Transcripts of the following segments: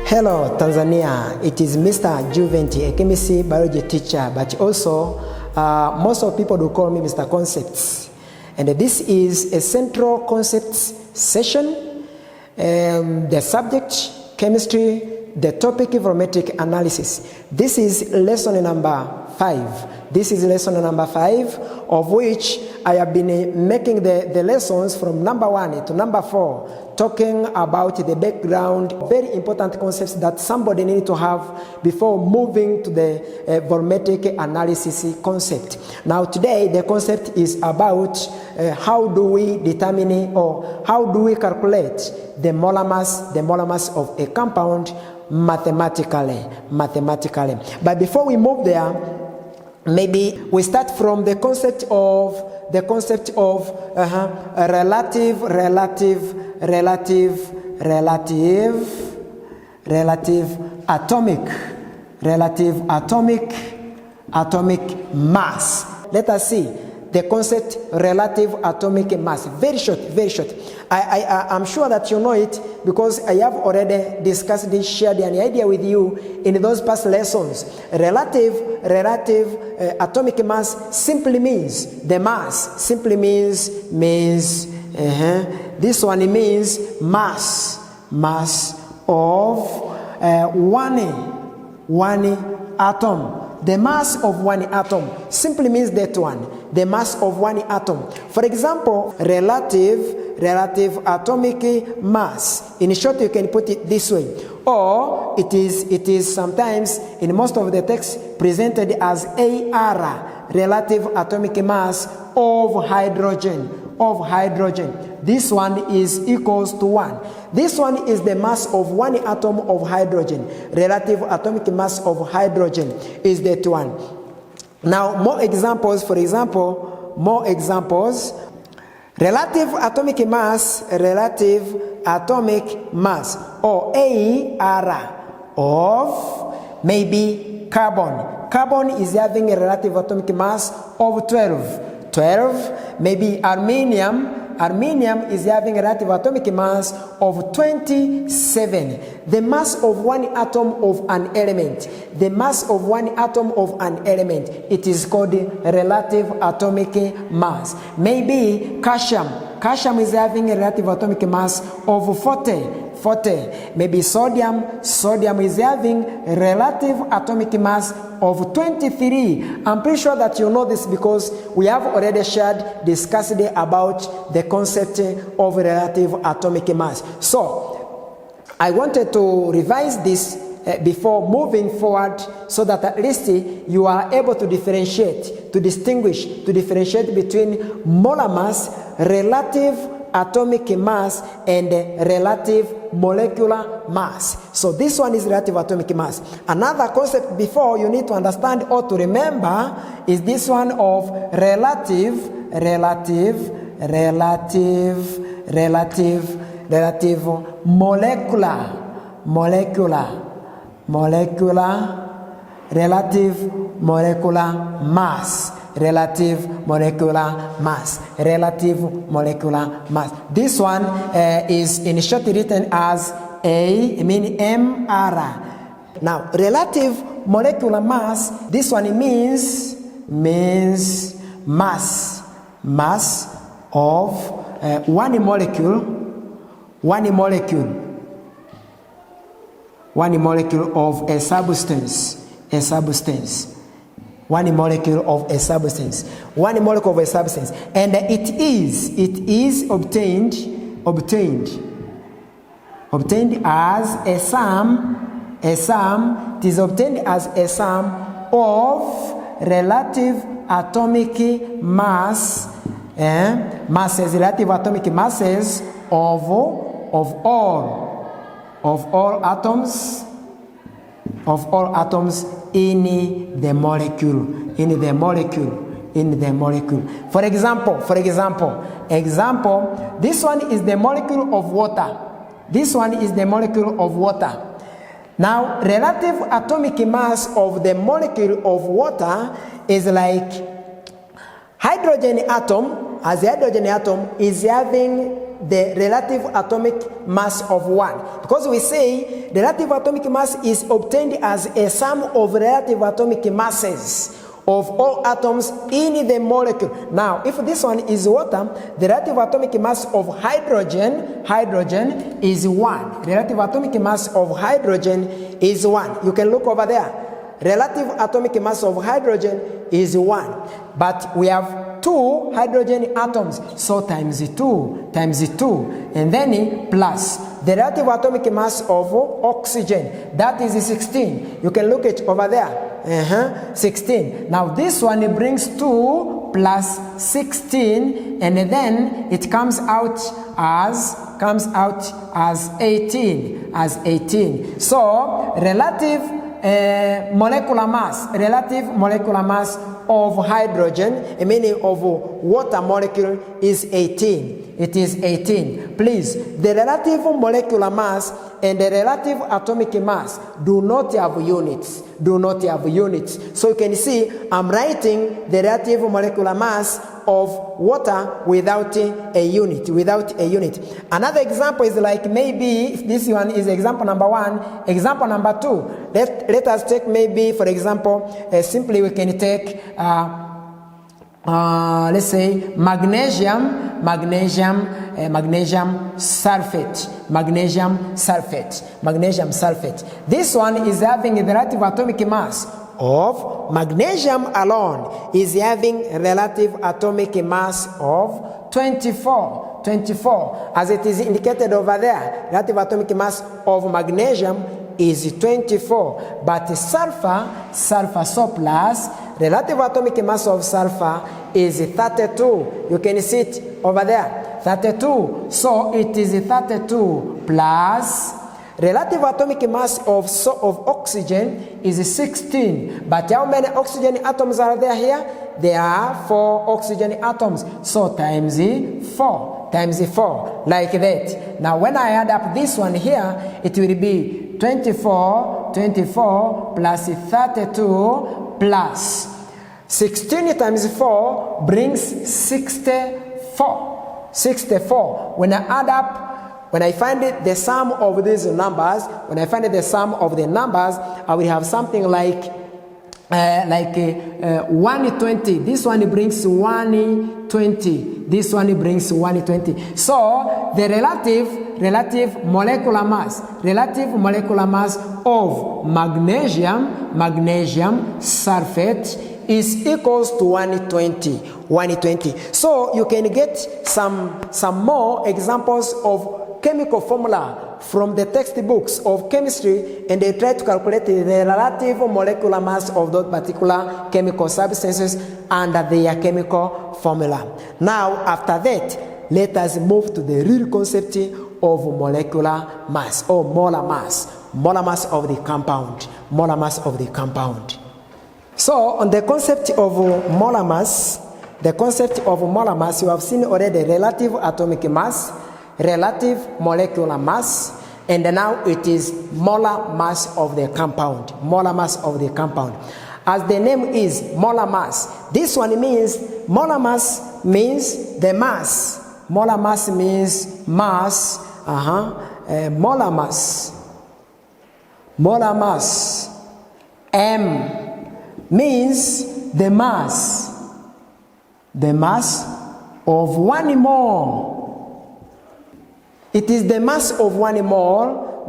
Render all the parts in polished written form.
Hello Tanzania, it is Mr. Juventi, a chemistry biology teacher, but also most of people do call me Mr. Concepts. And this is a central concepts session. The subject, chemistry, the topic, volumetric analysis. This is lesson number 5. This is lesson number 5, of which I have been making the lessons from number 1 to number 4, talking about the background, very important concepts that somebody needs to have before moving to the volumetric analysis concept. Now today the concept is about how do we determine or how do we calculate the molar mass of a compound mathematically. But before we move there, maybe we start from the concept of relative atomic mass. Let us see the concept relative atomic mass. Very short. I'm sure that you know it because I have already discussed this, shared an idea with you in those past lessons. Relative atomic mass simply means the mass. Simply means this one means mass of one atom. The mass of one atom simply means that one, the mass of one atom. For example, relative atomic mass. In short, you can put it this way, or it is sometimes in most of the texts presented as AR, relative atomic mass of hydrogen. This one is equals to 1. This one is the mass of one atom of hydrogen. Relative atomic mass of hydrogen is that one. Now more examples. For example, relative atomic mass or AR of maybe carbon. Carbon is having a relative atomic mass of 12. Maybe Armenium is having a relative atomic mass of 27. The mass of one atom of an element. The mass of one atom of an element. It is called relative atomic mass. Maybe calcium. Calcium is having a relative atomic mass of 40. Maybe sodium is having a relative atomic mass of 23. I'm pretty sure that you know this because we have already discussed about the concept of relative atomic mass. So I wanted to revise this before moving forward so that at least you are able to differentiate between molar mass, relative atomic mass, and relative molecular mass. So this one is relative atomic mass. Another concept before you need to understand or to remember is this one of relative molecular mass. This one is in short written as MR. Now, relative molecular mass, this one means mass of one molecule of a substance. One molecule of a substance, and it is obtained as a sum. It is obtained as a sum of relative atomic relative atomic masses of all atoms in the molecule. For example, this one is the molecule of water. Now, relative atomic mass of the molecule of water is like hydrogen atom, as the hydrogen atom is having the relative atomic mass of 1. Because we say the relative atomic mass is obtained as a sum of relative atomic masses of all atoms in the molecule. Now, if this one is water, the relative atomic mass of hydrogen is 1. Relative atomic mass of hydrogen is 1. You can look over there. Relative atomic mass of hydrogen is 1. But we have 2 hydrogen atoms, so times 2, and then plus the relative atomic mass of oxygen, that is 16. You can look it over there, 16. Now this one brings 2 plus 16, and then it comes out as 18, So relative molecular mass of hydrogen, meaning of water molecule, is 18. It is 18. Please, the relative molecular mass and the relative atomic mass do not have units. So you can see I'm writing the relative molecular mass of water without a unit. Another example is like, maybe if this one is example number 1, example number 2. Let us take, maybe for example, simply we can take let's say magnesium sulfate. This one is having the relative atomic mass of magnesium alone is having relative atomic mass of 24, as it is indicated over there. Relative atomic mass of magnesium is 24, but sulfur plus relative atomic mass of sulfur is 32. You can see it over there, 32. So it is 32 plus relative atomic mass of oxygen is 16. But how many oxygen atoms are there here? There are 4 oxygen atoms. So times 4, like that. Now when I add up this one here, it will be 24 plus 32 plus 16 times 4 brings 64. When I add up, when I find the sum of these numbers, I will have something like 120. This one brings 120. This one brings 120. So the relative molecular mass of magnesium sulfate is equals to 120. So you can get some more examples of chemical formula from the textbooks of chemistry, and they try to calculate the relative molecular mass of those particular chemical substances under their chemical formula. Now, after that, let us move to the real concept of molecular mass or molar mass of the compound. So, on the concept of molar mass, you have seen already relative atomic mass, relative molecular mass, and now it is molar mass of the compound. As the name is, molar mass. This one means, molar mass means the mass. Molar mass means mass. Molar mass. M means the mass. The mass of 1 mole. It is the mass of 1 mole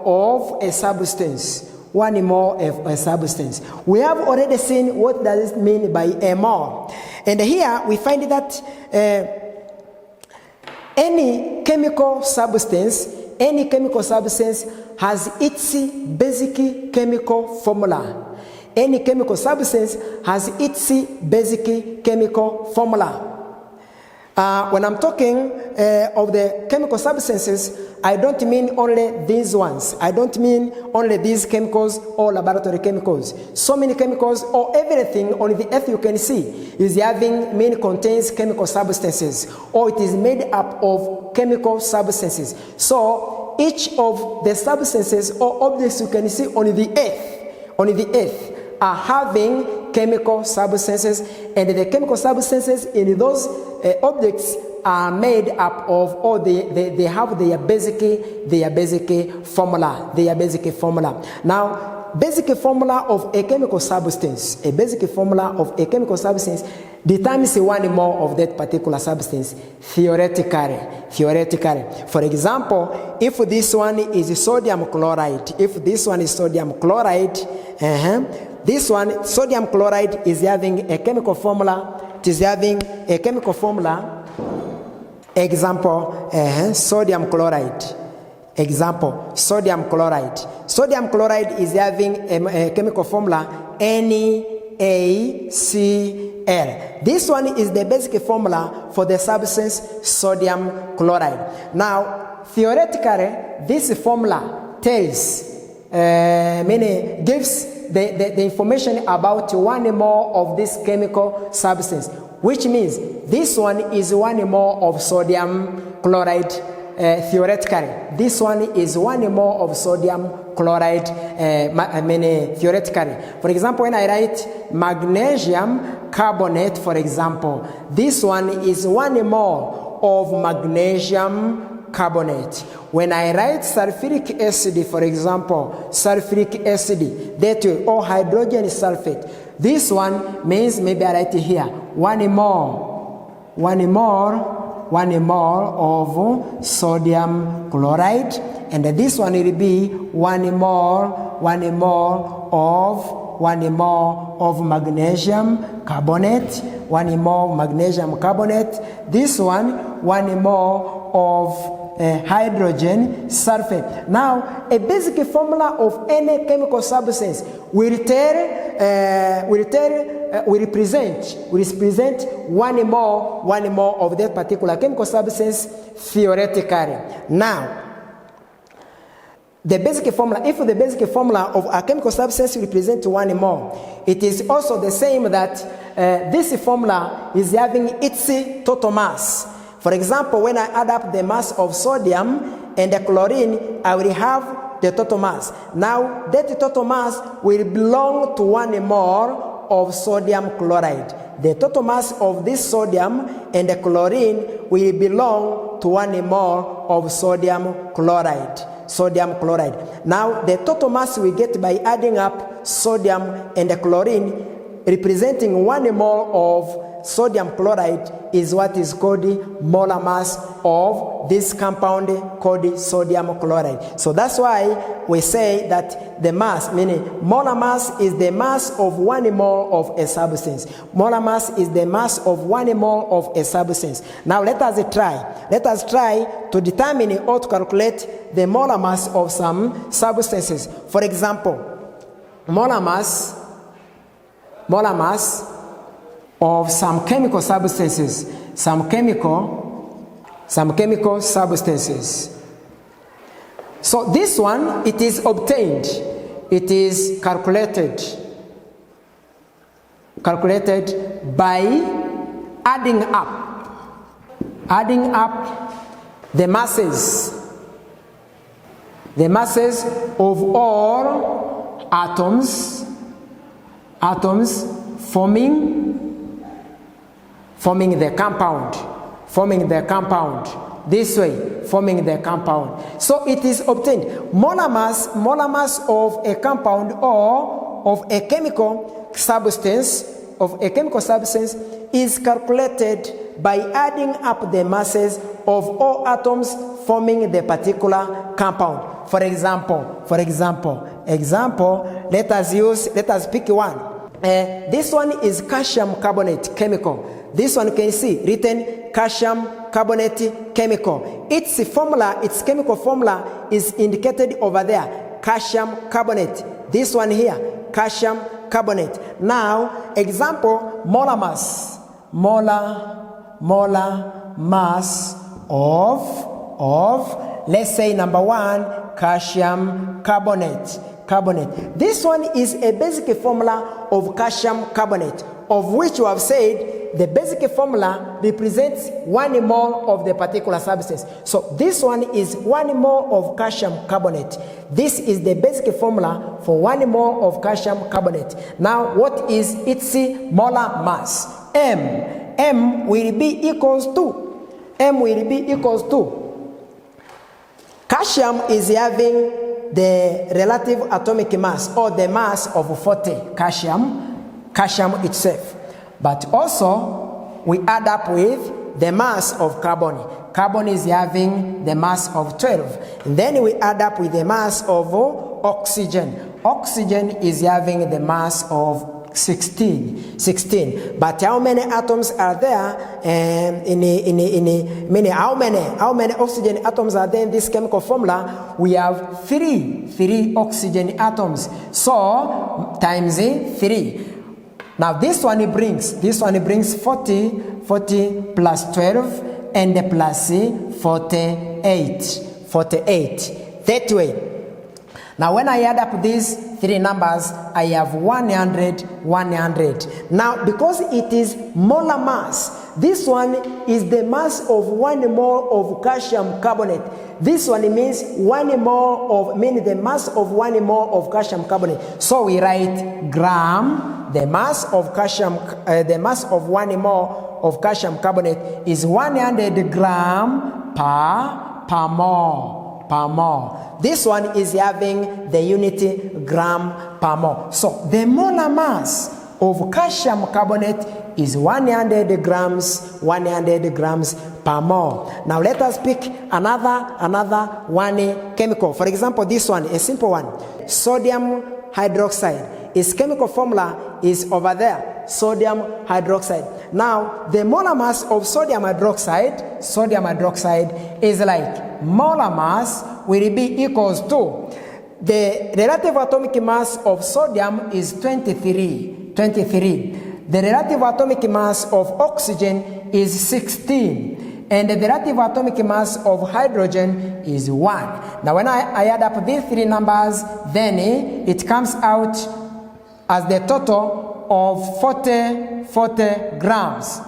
of a substance. 1 mole of a substance. We have already seen what does it mean by a mole. And here we find that any chemical substance has its basic chemical formula. Any chemical substance has its basic chemical formula. When I'm talking of the chemical substances, I don't mean only these ones. I don't mean only these chemicals or laboratory chemicals. So many chemicals, or everything on the earth you can see is contains chemical substances, or it is made up of chemical substances. So each of the substances or objects you can see on the earth are having chemical substances, and the chemical substances in those objects are made up of, or they have their basic formula. Now, basic formula of a chemical substance, determines one more of that particular substance theoretically. For example, if this one is sodium chloride, this one, sodium chloride, is having a chemical formula. It is having a chemical formula. Example, sodium chloride. Example, sodium chloride. Sodium chloride is having a chemical formula NaCl. This one is the basic formula for the substance sodium chloride. Now, theoretically, this formula tells, gives the information about one more of this chemical substance, which means this one is one more of sodium chloride. Theoretically, this one is one more of sodium chloride. Theoretically, for example, when I write magnesium carbonate, for example, this one is one more of magnesium carbonate. When I write sulfuric acid, for example, sulfuric acid, that way, or hydrogen sulfate, this one means, maybe I write here, one more of sodium chloride, and this one will be one more of magnesium carbonate, this one more of hydrogen sulfate. Now, a basic formula of any chemical substance will represent one more of that particular chemical substance theoretically. Now, the basic formula, if the basic formula of a chemical substance represents one more, it is also the same that this formula is having its total mass. For example, when I add up the mass of sodium and the chlorine, I will have the total mass. Now, that total mass will belong to one more of sodium chloride. The total mass of this sodium and the chlorine will belong to one more of sodium chloride. Now, the total mass we get by adding up sodium and the chlorine, representing one more of sodium chloride, is what is called molar mass of this compound called sodium chloride. So that's why we say that the mass, meaning molar mass, is the mass of one mole of a substance. Molar mass is the mass of one mole of a substance. Now let us try to determine or to calculate the molar mass of some substances. For example, molar mass of some chemical substances, some chemical substances. So this one, it is obtained, it is calculated by adding up the masses of all atoms forming the compound. This way, forming the compound. So it is obtained. Molar mass of a compound or of a chemical substance is calculated by adding up the masses of all atoms forming the particular compound. For example, let us pick one. This one is calcium carbonate chemical. This one can see written calcium carbonate chemical. Its chemical formula is indicated over there. Calcium carbonate. This one here, calcium carbonate. Now, example, molar mass of, let's say number one, calcium carbonate. This one is a basic formula of calcium carbonate, of which we have said the basic formula represents 1 mole of the particular substance. So this one is 1 mole of calcium carbonate. This is the basic formula for 1 mole of calcium carbonate. Now, what is its molar mass? M will be equals to calcium is having the relative atomic mass, or the mass of 40 calcium itself. But also we add up with the mass of carbon. Carbon is having the mass of 12. And then we add up with the mass of oxygen. Oxygen is having the mass of 16. But how many atoms are there how many oxygen atoms are there in this chemical formula? We have 3 oxygen atoms. So times 3. Now this one brings 40 plus 12 and plus 48. That way. Now when I add up these 3 numbers, I have 100. Now because it is molar mass, this one is the mass of 1 mole of calcium carbonate. This one means 1 mole of, meaning the mass of 1 mole of calcium carbonate. So we write gram, the mass of calcium, the mass of 1 mole of calcium carbonate is 100 gram per mole. This one is having the unit gram per mole. So the molar mass of calcium carbonate is 100 grams per mole. Now let us pick another one chemical. For example, this one, a simple one, sodium hydroxide. Its chemical formula is over there, sodium hydroxide. Now the molar mass of sodium hydroxide is like molar mass will be equals to the relative atomic mass of sodium is 23. The relative atomic mass of oxygen is 16, and the relative atomic mass of hydrogen is 1. Now when I add up these 3 numbers, then it comes out as the total of 40 grams.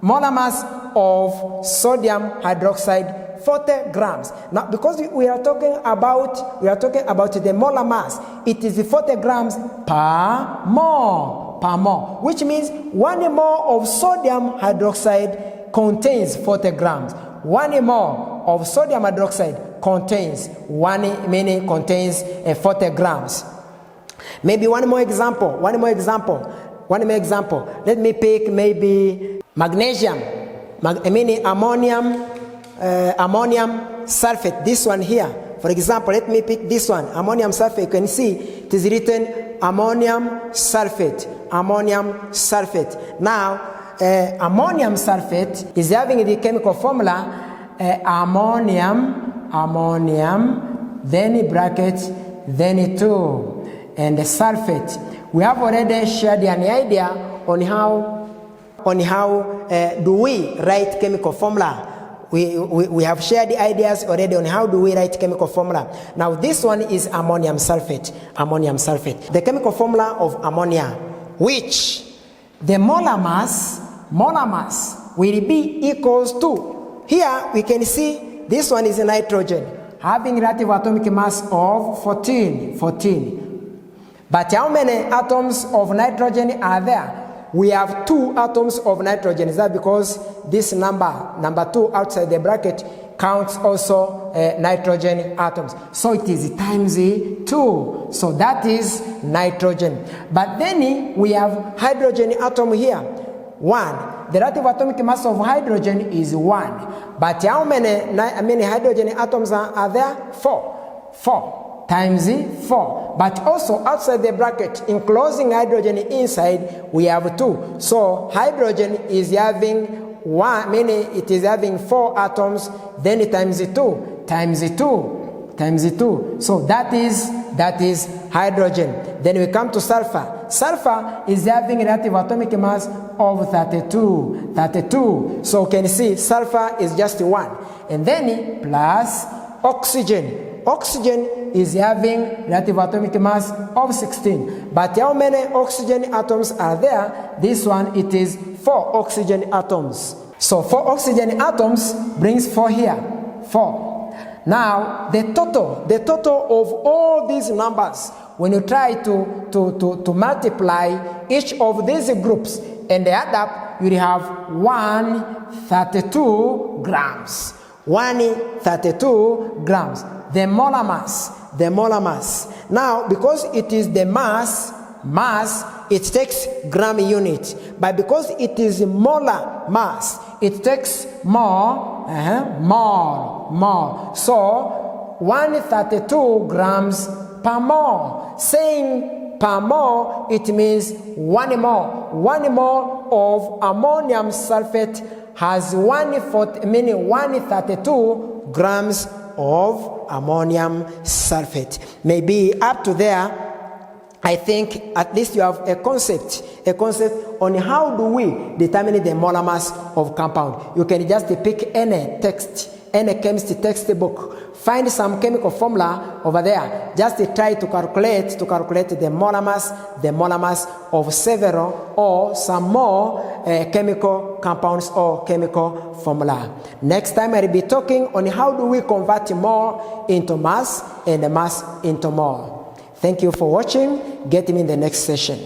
Molar mass of sodium hydroxide, 40 grams. Now, because we are talking about the molar mass, it is 40 grams per mole, which means 1 mole of sodium hydroxide contains 40 grams. 1 mole of sodium hydroxide contains 40 grams. Maybe one more example. Let me pick maybe magnesium. Ammonium sulfate. This one here. For example, let me pick this one. Ammonium sulfate. You can see it is written ammonium sulfate. Now, ammonium sulfate is having the chemical formula ammonium, then bracket, then 2. And the sulfate. We have already shared an idea on how do we write chemical formula. We have shared the ideas already on how do we write chemical formula. Now this one is ammonium sulfate. The chemical formula of ammonia, which the molar mass will be equals to. Here we can see this one is nitrogen, having relative atomic mass of 14. But how many atoms of nitrogen are there? We have 2 atoms of nitrogen. Is that because this number 2 outside the bracket counts also nitrogen atoms? So it is times 2. So that is nitrogen. But then we have hydrogen atom here. 1. The relative atomic mass of hydrogen is 1. But how many hydrogen atoms are there? 4. Times 4. But also outside the bracket, enclosing hydrogen inside, we have 2. So hydrogen is having 1, meaning it is having 4 atoms, then times 2. So that is hydrogen. Then we come to sulfur. Sulfur is having relative atomic mass of 32. So you can see sulfur is just 1. And then plus oxygen. Oxygen is having relative atomic mass of 16. But how many oxygen atoms are there? This one, it is 4 oxygen atoms. So 4 oxygen atoms brings 4 here, 4. Now the total of all these numbers, when you try to multiply each of these groups and add up, you have 132 grams. 132 grams. The molar mass. Now, because it is the mass, it takes gram unit. But because it is molar mass, it takes more. So 132 grams per mole. Saying per mole, it means 1 mole. 1 mole of ammonium sulfate has 132 grams of ammonium sulfate. Maybe up to there, I think at least you have a concept on how do we determine the molar mass of compound. You can just pick any text, any chemistry textbook, find some chemical formula over there. Just try to calculate the molar mass of several or some more chemical compounds or chemical formula. Next time I'll be talking on how do we convert mole into mass and mass into mole. Thank you for watching. Get me in the next session.